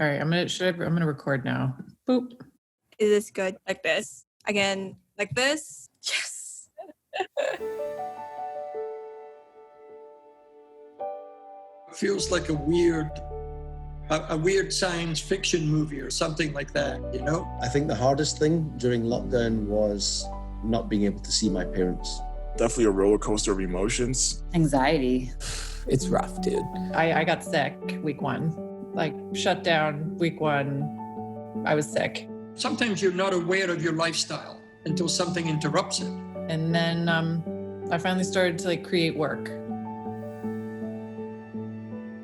All right, I'm gonna record now. Boop. Is this good? Like this. Again, like this. Yes. It feels like a weird science fiction movie or something like that, you know? I think the hardest thing during lockdown was not being able to see my parents. Definitely a roller coaster of emotions. Anxiety. It's rough, dude. I got sick week 1. Like, shut down week 1. I was sick. Sometimes you're not aware of your lifestyle until something interrupts it. And then I finally started to create work.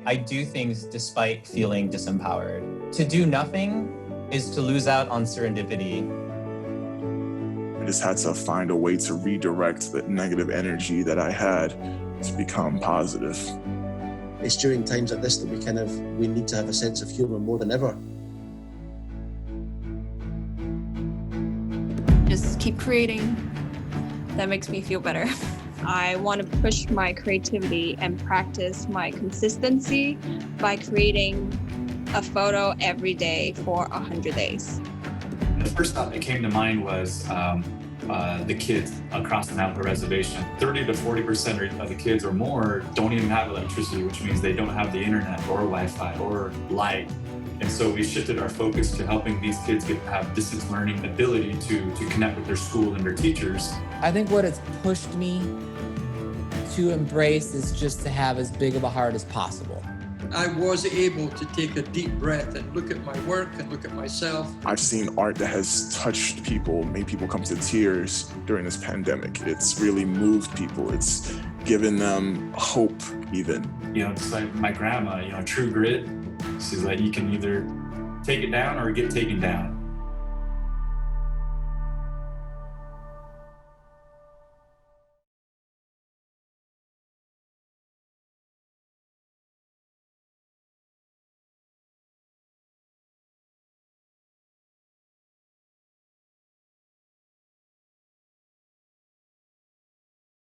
I do things despite feeling disempowered. To do nothing is to lose out on serendipity. I just had to find a way to redirect the negative energy that I had to become positive. It's during times like this that we need to have a sense of humor more than ever. Just keep creating. That makes me feel better. I want to push my creativity and practice my consistency by creating a photo every day for 100 days. The first thought that came to mind was the kids across the Navajo reservation. 30 to 40% of the kids or more don't even have electricity, which means they don't have the internet or Wi-Fi or light. And so we shifted our focus to helping these kids have distance learning ability to connect with their school and their teachers. I think what it's pushed me to embrace is just to have as big of a heart as possible. I was able to take a deep breath and look at my work and look at myself. I've seen art that has touched people, made people come to tears during this pandemic. It's really moved people. It's given them hope even. You know, it's like my grandma, true grit. She's like, you can either take it down or get taken down.